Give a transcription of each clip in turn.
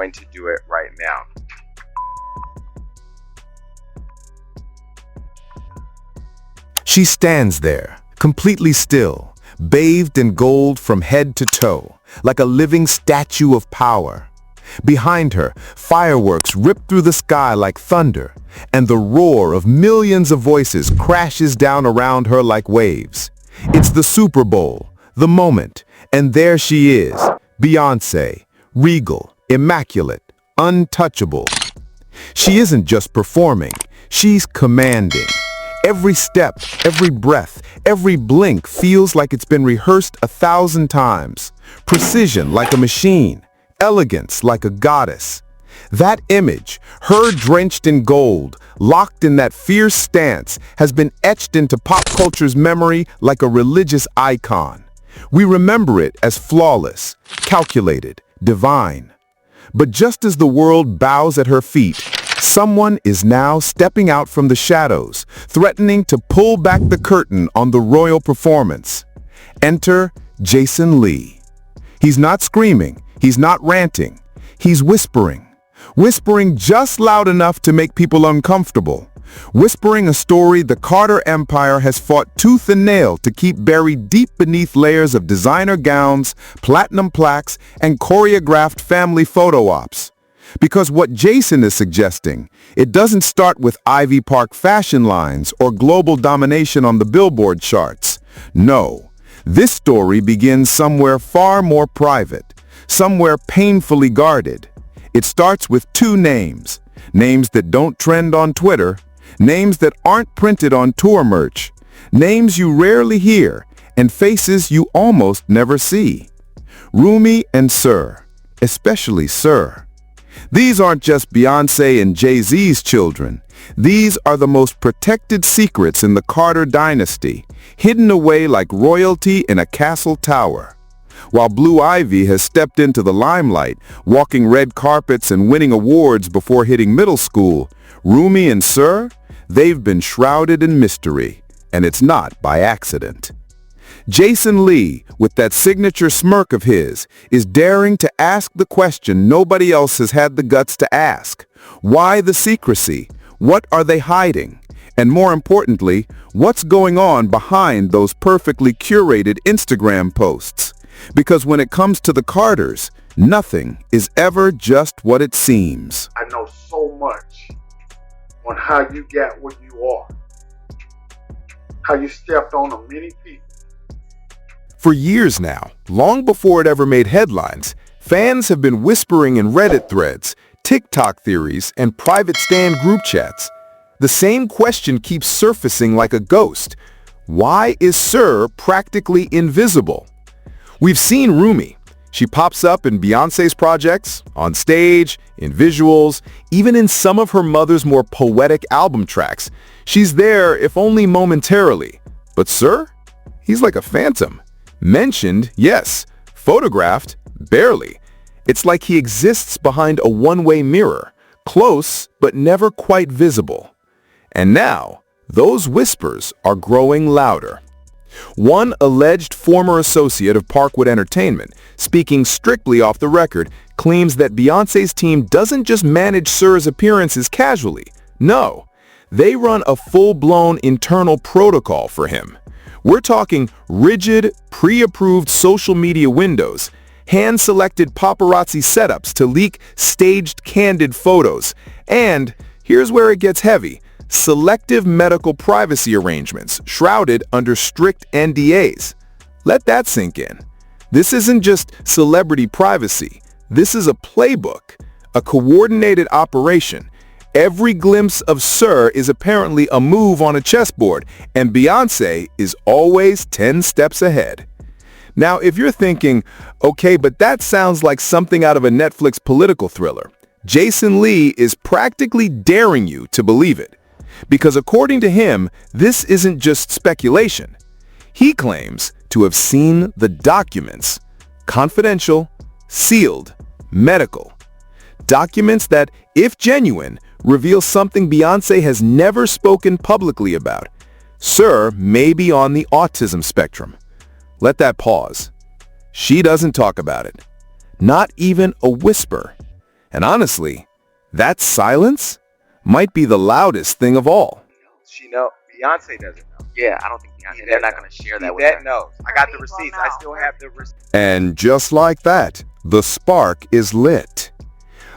going to do it right now. She stands there, completely still, bathed in gold from head to toe, like a living statue of power. Behind her, fireworks rip through the sky like thunder, and the roar of millions of voices crashes down around her like waves. It's the Super Bowl, the moment, and there she is, Beyonce, regal, immaculate, untouchable. She isn't just performing, she's commanding. Every step, every breath, every blink feels like it's been rehearsed 1,000 times. Precision like a machine, elegance like a goddess. That image, her drenched in gold, locked in that fierce stance, has been etched into pop culture's memory like a religious icon. We remember it as flawless, calculated, divine. But just as the world bows at her feet, someone is now stepping out from the shadows, threatening to pull back the curtain on the royal performance. Enter Jason Lee. He's not screaming, he's not ranting, he's whispering. Whispering just loud enough to make people uncomfortable. Whispering a story the Carter Empire has fought tooth and nail to keep buried deep beneath layers of designer gowns, platinum plaques, and choreographed family photo ops. Because what Jason is suggesting, it doesn't start with Ivy Park fashion lines or global domination on the Billboard charts. No, this story begins somewhere far more private, somewhere painfully guarded. It starts with two names, names that don't trend on Twitter, names that aren't printed on tour merch, names you rarely hear, and faces you almost never see. Rumi and Sir, especially Sir. These aren't just Beyonce and JayZ's children. These are the most protected secrets in the Carter dynasty, hidden away like royalty in a castle tower. While Blue Ivy has stepped into the limelight, walking red carpets and winning awards before hitting middle school, Rumi and Sir, they've been shrouded in mystery, and it's not by accident. Jason Lee, with that signature smirk of his, is daring to ask the question nobody else has had the guts to ask. Why the secrecy? What are they hiding? And more importantly, what's going on behind those perfectly curated Instagram posts? Because when it comes to the Carters, nothing is ever just what it seems. I know so much on how you got what you are, how you stepped on many people. For years now, long before it ever made headlines, fans have been whispering in Reddit threads, TikTok theories, and private stan group chats. The same question keeps surfacing like a ghost. Why is Sir practically invisible? We've seen Rumi. She pops up in Beyonce's projects, on stage, in visuals, even in some of her mother's more poetic album tracks. She's there, if only momentarily. But Sir? He's like a phantom. Mentioned, yes. Photographed, barely. It's like he exists behind a one-way mirror, close but never quite visible. And now, those whispers are growing louder. One alleged former associate of Parkwood Entertainment, speaking strictly off the record, claims that Beyonce's team doesn't just manage Sir's appearances casually. No, they run a full-blown internal protocol for him. We're talking rigid, pre-approved social media windows, hand-selected paparazzi setups to leak staged candid photos, and, here's where it gets heavy, selective medical privacy arrangements shrouded under strict NDAs. Let that sink in. This isn't just celebrity privacy. This is a playbook, a coordinated operation. Every glimpse of Sir is apparently a move on a chessboard, and Beyonce is always 10 steps ahead. Now, if you're thinking, okay, but that sounds like something out of a Netflix political thriller, Jason Lee is practically daring you to believe it. Because according to him, this isn't just speculation. He claims to have seen the documents, confidential, sealed, medical. Documents that, if genuine, reveal something Beyonce has never spoken publicly about. Sir may be on the autism spectrum. Let that pause. She doesn't talk about it. Not even a whisper. And honestly, that silence might be the loudest thing of all. She know. Beyonce doesn't know. Yeah, I don't think Beyonce, they're not going to share that with her. knows. I got the receipts. I still have the receipts. And just like that, the spark is lit.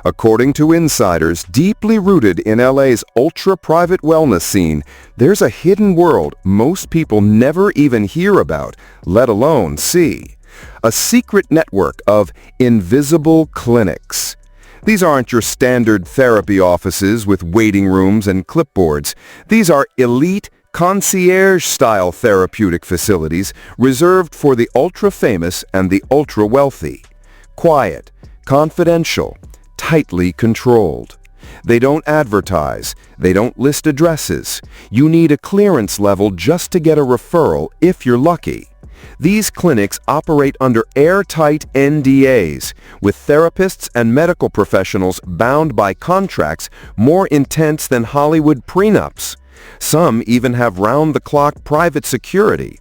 According to insiders deeply rooted in LA's ultra-private wellness scene, there's a hidden world most people never even hear about, let alone see. A secret network of invisible clinics. These aren't your standard therapy offices with waiting rooms and clipboards. These are elite, concierge-style therapeutic facilities reserved for the ultra-famous and the ultra-wealthy. Quiet, confidential, tightly controlled. They don't advertise. They don't list addresses. You need a clearance level just to get a referral if you're lucky. These clinics operate under airtight NDAs, with therapists and medical professionals bound by contracts more intense than Hollywood prenups. Some even have round-the-clock private security.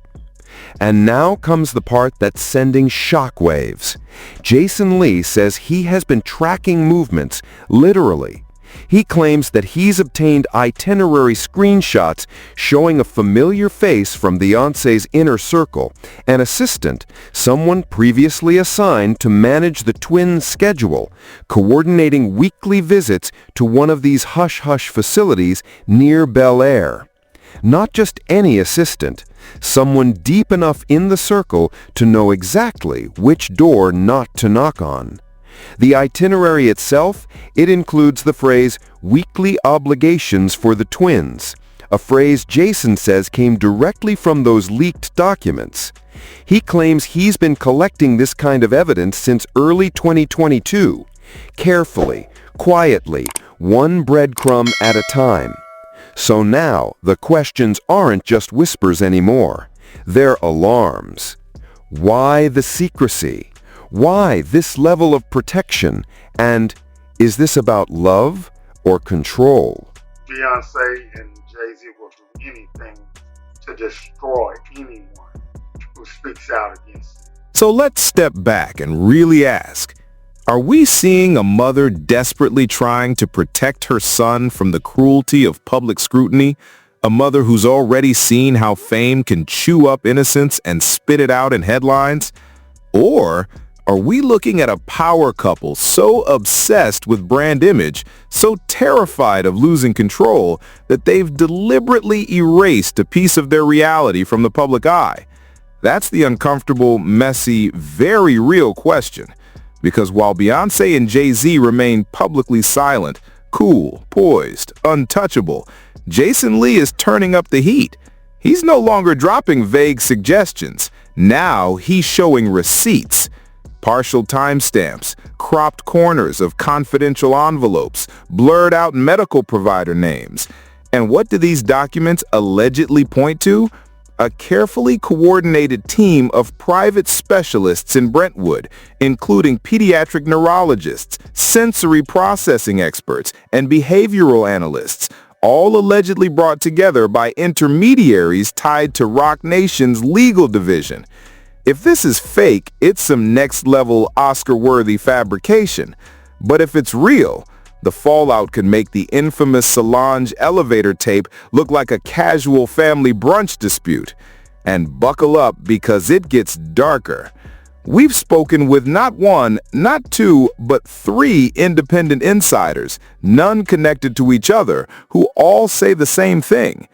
And now comes the part that's sending shockwaves. Jason Lee says he has been tracking movements, literally. He claims that he's obtained itinerary screenshots showing a familiar face from Beyonce's inner circle, an assistant, someone previously assigned to manage the twins' schedule, coordinating weekly visits to one of these hush-hush facilities near Bel Air. Not just any assistant, someone deep enough in the circle to know exactly which door not to knock on. The itinerary itself, it includes the phrase, weekly obligations for the twins, a phrase Jason says came directly from those leaked documents. He claims he's been collecting this kind of evidence since early 2022, carefully, quietly, one breadcrumb at a time. So now, the questions aren't just whispers anymore. They're alarms. Why the secrecy? Why this level of protection? And is this about love or control? Beyonce and JayZ will do anything to destroy anyone who speaks out against it. So let's step back and really ask, are we seeing a mother desperately trying to protect her son from the cruelty of public scrutiny? A mother who's already seen how fame can chew up innocence and spit it out in headlines? Or are we looking at a power couple so obsessed with brand image, so terrified of losing control, that they've deliberately erased a piece of their reality from the public eye? That's the uncomfortable, messy, very real question. Because while Beyonce and JayZ remain publicly silent, cool, poised, untouchable, Jason Lee is turning up the heat. He's no longer dropping vague suggestions. Now he's showing receipts. Partial timestamps, cropped corners of confidential envelopes, blurred out medical provider names. And what do these documents allegedly point to? A carefully coordinated team of private specialists in Brentwood, including pediatric neurologists, sensory processing experts, and behavioral analysts, all allegedly brought together by intermediaries tied to Roc Nation's legal division. If this is fake, it's some next-level Oscar-worthy fabrication. But if it's real, the fallout could make the infamous Solange elevator tape look like a casual family brunch dispute. And buckle up, because it gets darker. We've spoken with not one, not two, but 3 independent insiders, none connected to each other, who all say the same thing.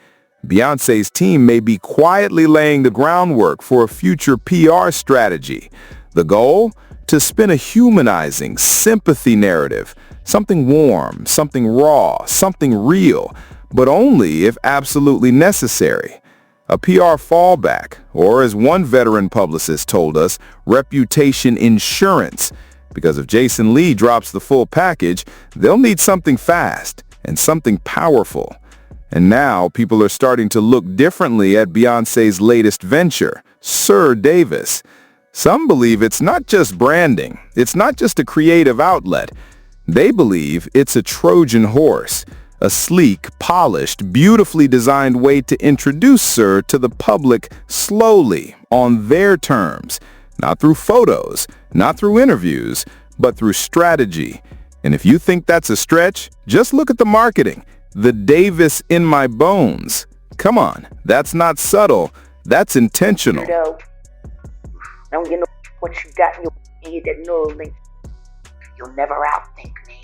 Beyonce's team may be quietly laying the groundwork for a future PR strategy. The goal? To spin a humanizing, sympathy narrative. Something warm, something raw, something real, but only if absolutely necessary. A PR fallback, or as one veteran publicist told us, reputation insurance. Because if Jason Lee drops the full package, they'll need something fast and something powerful. And now people are starting to look differently at Beyonce's latest venture, Sir Davis. Some believe it's not just branding, it's not just a creative outlet. They believe it's a Trojan horse, a sleek, polished, beautifully designed way to introduce Sir to the public slowly, on their terms. Not through photos, not through interviews, but through strategy. And if you think that's a stretch, just look at the marketing. The Davis in my bones. Come on, that's not subtle. That's intentional. I don't get no what you got in your head, that neural link. You'll never outthink me.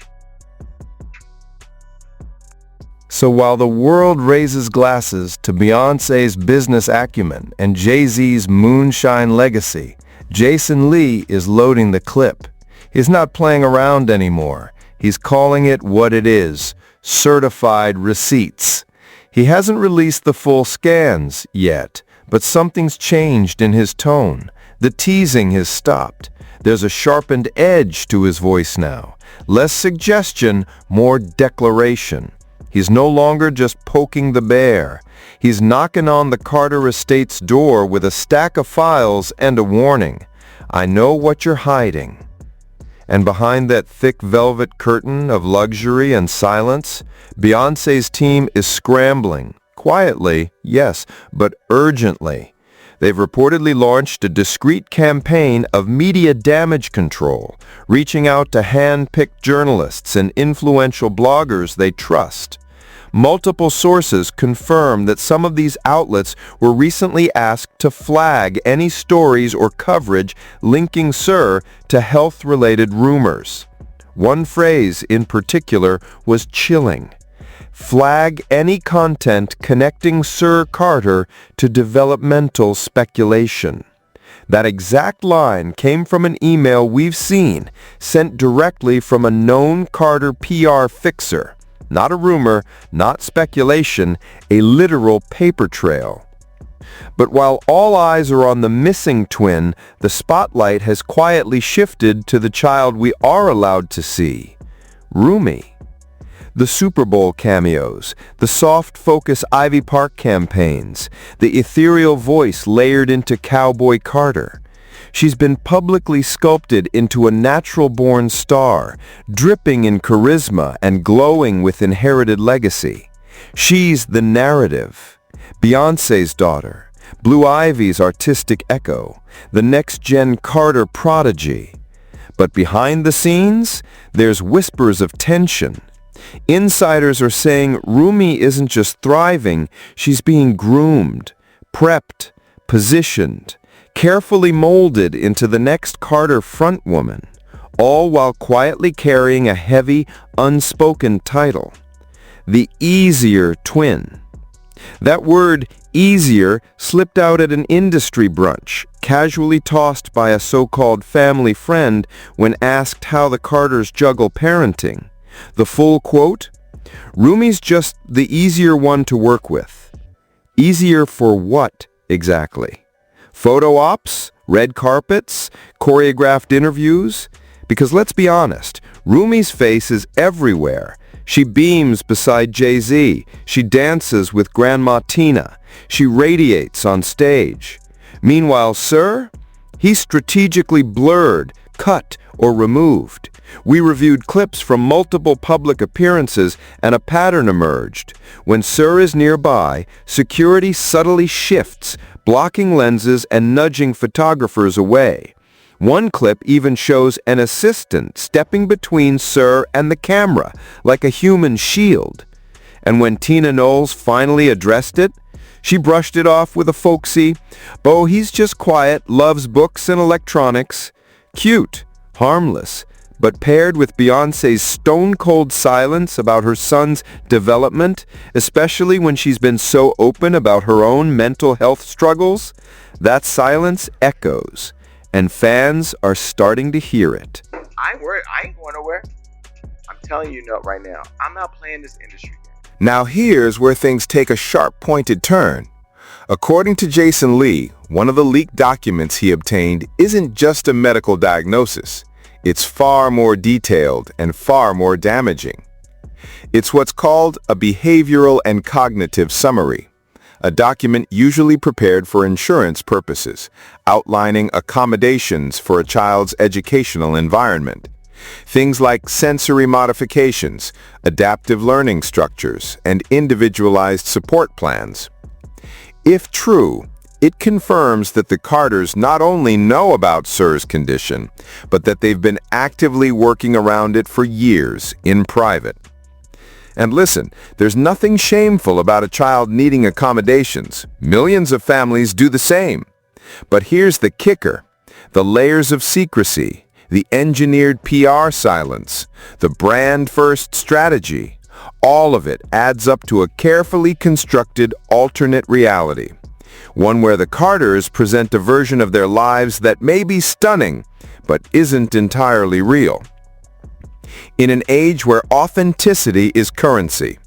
So while the world raises glasses to Beyoncé's business acumen and JayZ's moonshine legacy, Jason Lee is loading the clip. He's not playing around anymore. He's calling it what it is, certified receipts. He hasn't released the full scans yet, but something's changed in his tone. The teasing has stopped. There's a sharpened edge to his voice now. Less suggestion, more declaration. He's no longer just poking the bear. He's knocking on the Carter estate's door with a stack of files and a warning. I know what you're hiding. And behind that thick velvet curtain of luxury and silence, Beyoncé's team is scrambling. Quietly, yes, but urgently. They've reportedly launched a discreet campaign of media damage control, reaching out to hand-picked journalists and influential bloggers they trust. Multiple sources confirm that some of these outlets were recently asked to flag any stories or coverage linking Sir to health-related rumors. One phrase in particular was chilling. Flag any content connecting Sir Carter to developmental speculation. That exact line came from an email we've seen, sent directly from a known Carter PR fixer. Not a rumor, not speculation, a literal paper trail. But while all eyes are on the missing twin, the spotlight has quietly shifted to the child we are allowed to see, Rumi. The Super Bowl cameos, the soft focus Ivy Park campaigns, the ethereal voice layered into Cowboy Carter. She's been publicly sculpted into a natural-born star, dripping in charisma and glowing with inherited legacy. She's the narrative, Beyoncé's daughter, Blue Ivy's artistic echo, the next-gen Carter prodigy. But behind the scenes, there's whispers of tension. Insiders are saying Rumi isn't just thriving, she's being groomed, prepped, positioned, carefully molded into the next Carter frontwoman, all while quietly carrying a heavy, unspoken title, the easier twin. That word, easier, slipped out at an industry brunch, casually tossed by a so-called family friend when asked how the Carters juggle parenting. The full quote, "Rumi's just the easier one to work with." Easier for what, exactly? Photo ops? Red carpets? Choreographed interviews? Because let's be honest, Rumi's face is everywhere. She beams beside JayZ. She dances with Grandma Tina. She radiates on stage. Meanwhile, Sir? He's strategically blurred, cut, or removed. We reviewed clips from multiple public appearances and a pattern emerged. When Sir is nearby, security subtly shifts, blocking lenses and nudging photographers away. One clip even shows an assistant stepping between Sir and the camera, like a human shield. And when Tina Knowles finally addressed it, she brushed it off with a folksy, "Oh, he's just quiet, loves books and electronics." Cute, harmless, but paired with Beyoncé's stone-cold silence about her son's development, especially when she's been so open about her own mental health struggles, that silence echoes, and fans are starting to hear it. I ain't worried. I ain't going nowhere. I'm telling you right now. I'm not playing this industry game. Now here's where things take a sharp-pointed turn. According to Jason Lee, one of the leaked documents he obtained isn't just a medical diagnosis. It's far more detailed and far more damaging. It's what's called a behavioral and cognitive summary, a document usually prepared for insurance purposes, outlining accommodations for a child's educational environment. Things like sensory modifications, adaptive learning structures, and individualized support plans. If true, It confirms that the Carters not only know about Sir's condition, but that they've been actively working around it for years in private. And listen, there's nothing shameful about a child needing accommodations. Millions of families do the same. But here's the kicker: the layers of secrecy, the engineered PR silence, the brand-first strategy, all of it adds up to a carefully constructed alternate reality. One where the Carters present a version of their lives that may be stunning, but isn't entirely real. In an age where authenticity is currency,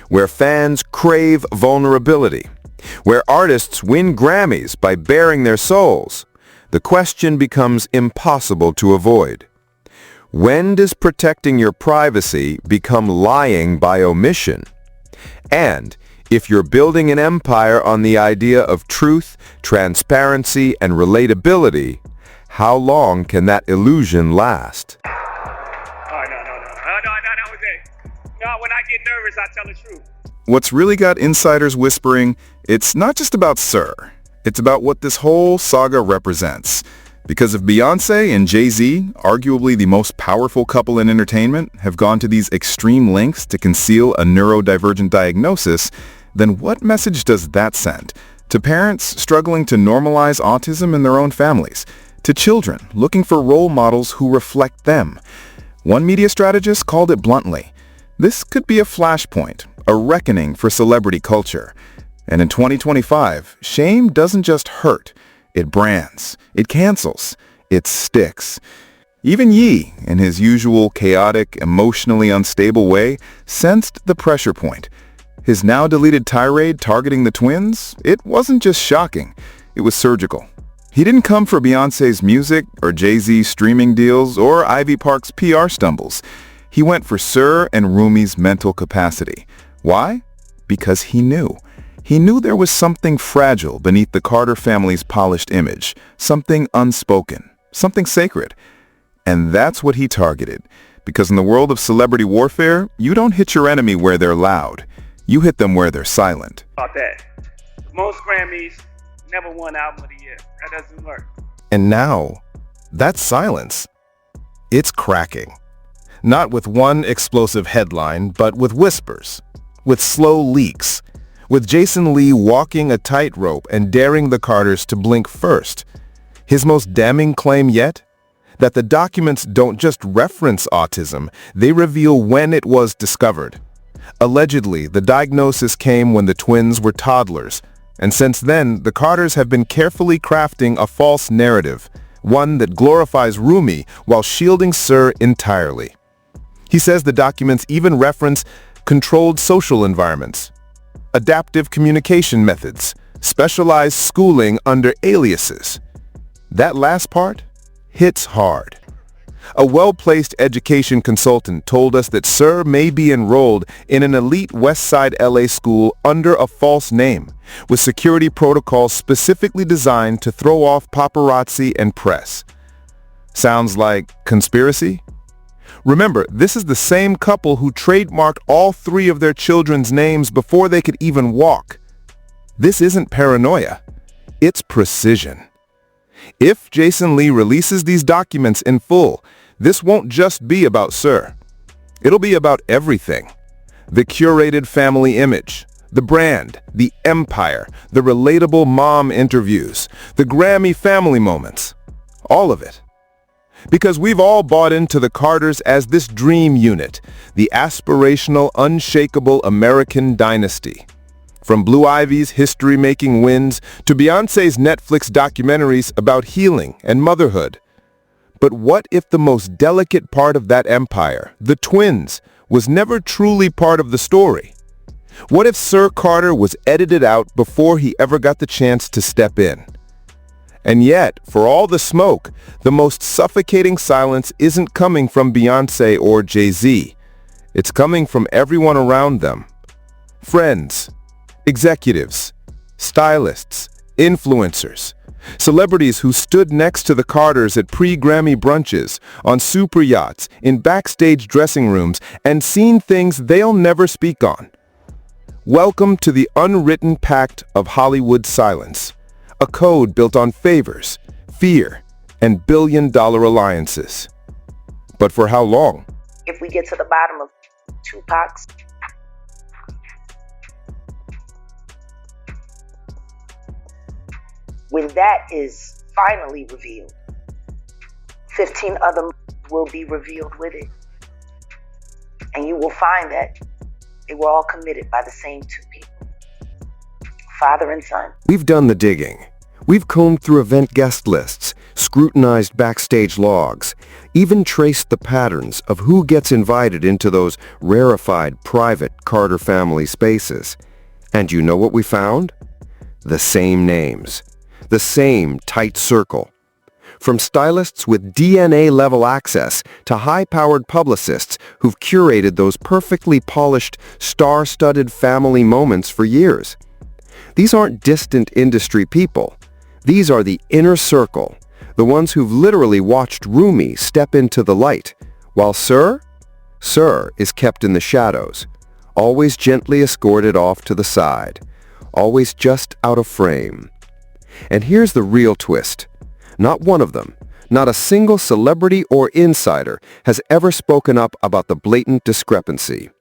where fans crave vulnerability, where artists win Grammys by baring their souls, the question becomes impossible to avoid. When does protecting your privacy become lying by omission? And if you're building an empire on the idea of truth, transparency, and relatability, how long can that illusion last? Oh, no, that was it. No, when I get nervous, I tell the truth. What's really got insiders whispering, it's not just about Sir. It's about what this whole saga represents. Because if Beyonce and JayZ, arguably the most powerful couple in entertainment, have gone to these extreme lengths to conceal a neurodivergent diagnosis, then what message does that send? To parents struggling to normalize autism in their own families, to children looking for role models who reflect them. One media strategist called it bluntly: this could be a flashpoint, a reckoning for celebrity culture. And in 2025, shame doesn't just hurt, it brands, it cancels, it sticks. Even Ye, in his usual chaotic, emotionally unstable way, sensed the pressure point. His now-deleted tirade targeting the twins, it wasn't just shocking, it was surgical. He didn't come for Beyonce's music or JayZ's streaming deals or Ivy Park's PR stumbles. He went for Sir and Rumi's mental capacity. Why? Because he knew. He knew there was something fragile beneath the Carter family's polished image, something unspoken, something sacred. And that's what he targeted. Because in the world of celebrity warfare, you don't hit your enemy where they're loud. You hit them where they're silent. About that. Most Grammys never won album of the year. That doesn't work. And now, that silence, it's cracking. Not with one explosive headline, but with whispers, with slow leaks, with Jason Lee walking a tightrope and daring the Carters to blink first. His most damning claim yet? That the documents don't just reference autism, they reveal when it was discovered. Allegedly, the diagnosis came when the twins were toddlers, and since then, the Carters have been carefully crafting a false narrative, one that glorifies Rumi while shielding Sir entirely. He says the documents even reference controlled social environments, adaptive communication methods, specialized schooling under aliases. That last part hits hard. A well-placed education consultant told us that Sir may be enrolled in an elite West Side LA school under a false name, with security protocols specifically designed to throw off paparazzi and press. Sounds like conspiracy? Remember, this is the same couple who trademarked all three of their children's names before they could even walk. This isn't paranoia. It's precision. If Jason Lee releases these documents in full, this won't just be about Sir. It'll be about everything. The curated family image, the brand, the empire, the relatable mom interviews, the Grammy family moments. All of it. Because we've all bought into the Carters as this dream unit, the aspirational, unshakable American dynasty. From Blue Ivy's history-making wins to Beyonce's Netflix documentaries about healing and motherhood. But what if the most delicate part of that empire, the twins, was never truly part of the story? What if Sir Carter was edited out before he ever got the chance to step in? And yet, for all the smoke, the most suffocating silence isn't coming from Beyonce or JayZ. It's coming from everyone around them. Friends, executives, stylists, influencers, celebrities who stood next to the Carters at pre-Grammy brunches, on super yachts, in backstage dressing rooms, and seen things they'll never speak on. Welcome to the unwritten pact of Hollywood silence. A code built on favors, fear, and billion-dollar alliances. But for how long? If we get to the bottom of Tupac's, when that is finally revealed, 15 other will be revealed with it. And you will find that they were all committed by the same two people, father and son. We've done the digging. We've combed through event guest lists, scrutinized backstage logs, even traced the patterns of who gets invited into those rarefied, private Carter family spaces. And you know what we found? The same names. The same tight circle. From stylists with DNA-level access to high-powered publicists who've curated those perfectly polished, star-studded family moments for years. These aren't distant industry people. These are the inner circle, the ones who've literally watched Rumi step into the light, while Sir is kept in the shadows, always gently escorted off to the side, always just out of frame. And here's the real twist. Not one of them, not a single celebrity or insider has ever spoken up about the blatant discrepancy.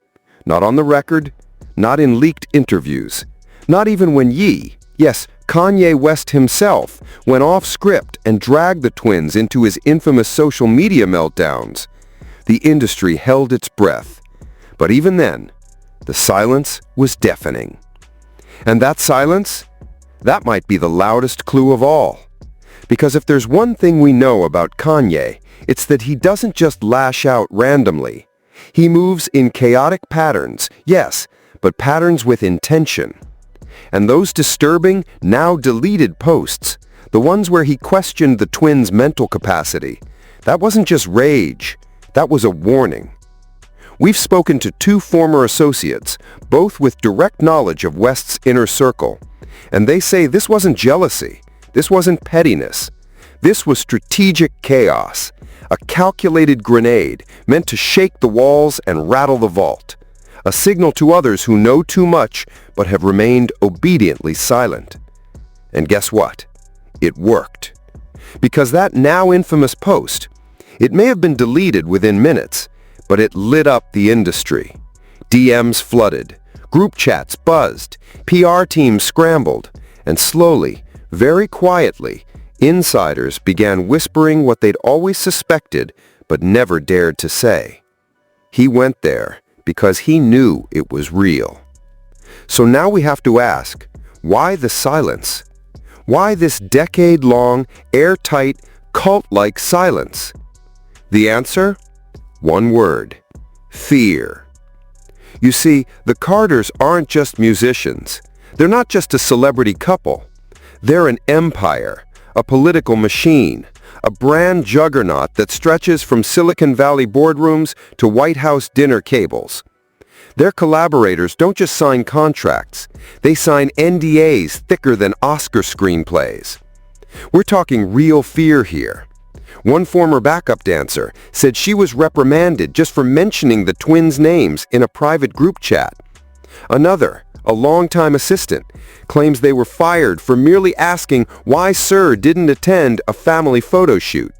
Not on the record, not in leaked interviews, not even when yes, Kanye West himself, went off script and dragged the twins into his infamous social media meltdowns. The industry held its breath. But even then, the silence was deafening. And that silence? That might be the loudest clue of all. Because if there's one thing we know about Kanye, it's that he doesn't just lash out randomly. He moves in chaotic patterns, yes, but patterns with intention. And those disturbing, now deleted posts, the ones where he questioned the twins' mental capacity, that wasn't just rage, that was a warning. We've spoken to two former associates, both with direct knowledge of West's inner circle, and they say this wasn't jealousy, this wasn't pettiness, this was strategic chaos, a calculated grenade meant to shake the walls and rattle the vault. A signal to others who know too much but have remained obediently silent. And guess what? It worked. Because that now infamous post, it may have been deleted within minutes, but it lit up the industry. DMs flooded, group chats buzzed, PR teams scrambled, and slowly, very quietly, insiders began whispering what they'd always suspected but never dared to say. He went there because he knew it was real. So now we have to ask, why the silence? Why this decade-long, airtight, cult-like silence? The answer? One word: fear. You see, the Carters aren't just musicians. They're not just a celebrity couple. They're an empire, a political machine, a brand juggernaut that stretches from Silicon Valley boardrooms to White House dinner cables. Their collaborators don't just sign contracts, they sign NDAs thicker than Oscar screenplays. We're talking real fear here. One former backup dancer said she was reprimanded just for mentioning the twins' names in a private group chat. Another, a longtime assistant, claims they were fired for merely asking why Sir didn't attend a family photo shoot.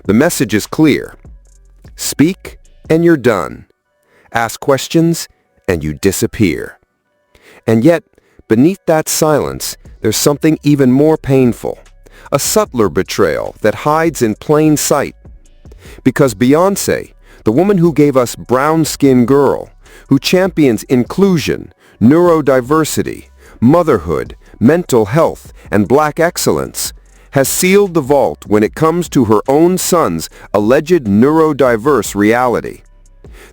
The message is clear. Speak and you're done. Ask questions and you disappear. And yet, beneath that silence, there's something even more painful. A subtler betrayal that hides in plain sight. Because Beyonce, the woman who gave us Brown Skin Girl, who champions inclusion, neurodiversity, motherhood, mental health, and black excellence, has sealed the vault when it comes to her own son's alleged neurodiverse reality.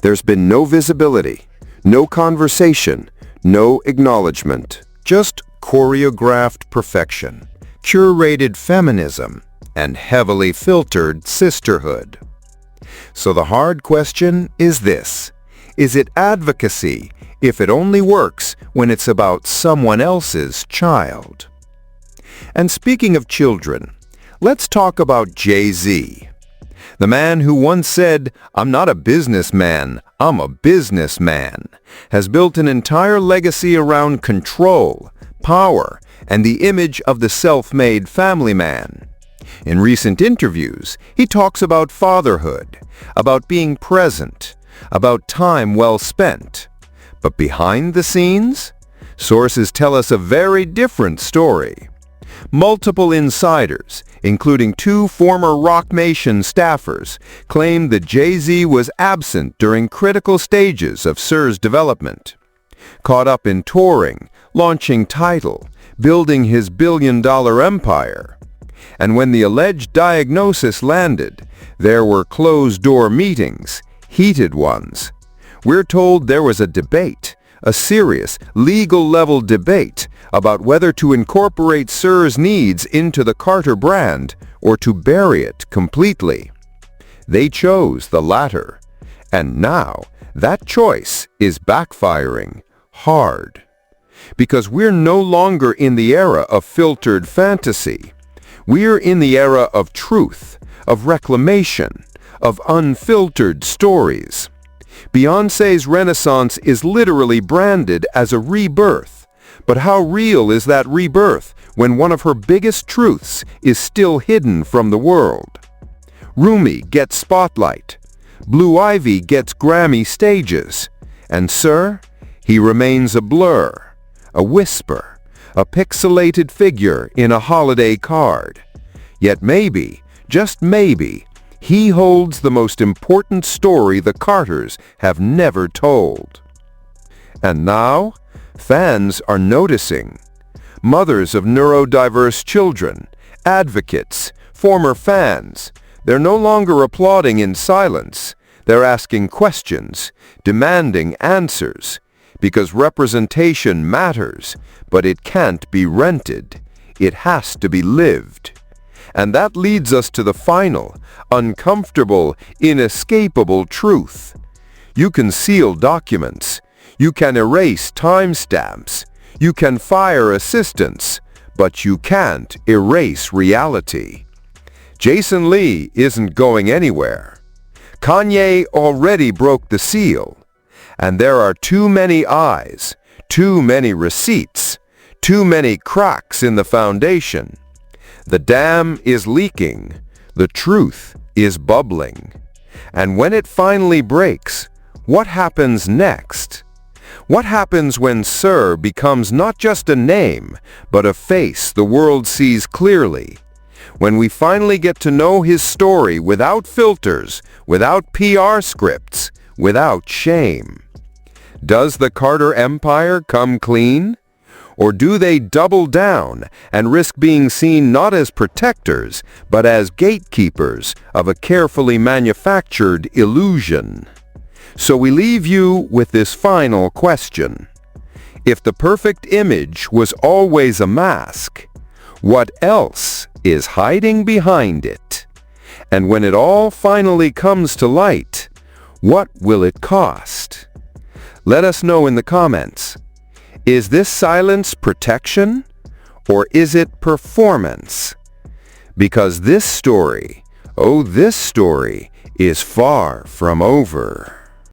There's been no visibility, no conversation, no acknowledgement, just choreographed perfection, curated feminism, and heavily filtered sisterhood. So the hard question is this: is it advocacy if it only works when it's about someone else's child? And speaking of children, let's talk about JayZ. The man who once said, "I'm not a businessman, I'm a businessman," has built an entire legacy around control, power, and the image of the self-made family man. In recent interviews, he talks about fatherhood, about being present, about time well spent. But behind the scenes, sources tell us a very different story. Multiple insiders, including 2 former Roc Nation staffers, claimed that JayZ was absent during critical stages of Sir's development. Caught up in touring, launching Tidal, building his billion-dollar empire. And when the alleged diagnosis landed, there were closed-door meetings, heated ones. We're told there was a debate, a serious, legal-level debate about whether to incorporate Sir's needs into the Carter brand or to bury it completely. They chose the latter, and now that choice is backfiring hard. Because we're no longer in the era of filtered fantasy. We're in the era of truth, of reclamation, of unfiltered stories. Beyoncé's renaissance is literally branded as a rebirth. But how real is that rebirth when one of her biggest truths is still hidden from the world? Rumi gets spotlight. Blue Ivy gets Grammy stages. And Sir, he remains a blur, a whisper, a pixelated figure in a holiday card. Yet maybe, just maybe, he holds the most important story the Carters have never told. And now, fans are noticing. Mothers of neurodiverse children, advocates, former fans, they're no longer applauding in silence. They're asking questions, demanding answers. Because representation matters, but it can't be rented. It has to be lived. And that leads us to the final, uncomfortable, inescapable truth. You can seal documents. You can erase timestamps. You can fire assistants, but you can't erase reality. Jason Lee isn't going anywhere. Kanye already broke the seal. And there are too many eyes, too many receipts, too many cracks in the foundation. The dam is leaking. The truth is bubbling. And when it finally breaks, what happens next? What happens when Sir becomes not just a name, but a face the world sees clearly? When we finally get to know his story without filters, without PR scripts, without shame. Does the Carter empire come clean? Or do they double down and risk being seen not as protectors, but as gatekeepers of a carefully manufactured illusion? So we leave you with this final question. If the perfect image was always a mask, what else is hiding behind it? And when it all finally comes to light, what will it cost? Let us know in the comments. Is this silence protection, or is it performance? Because this story, oh this story, is far from over.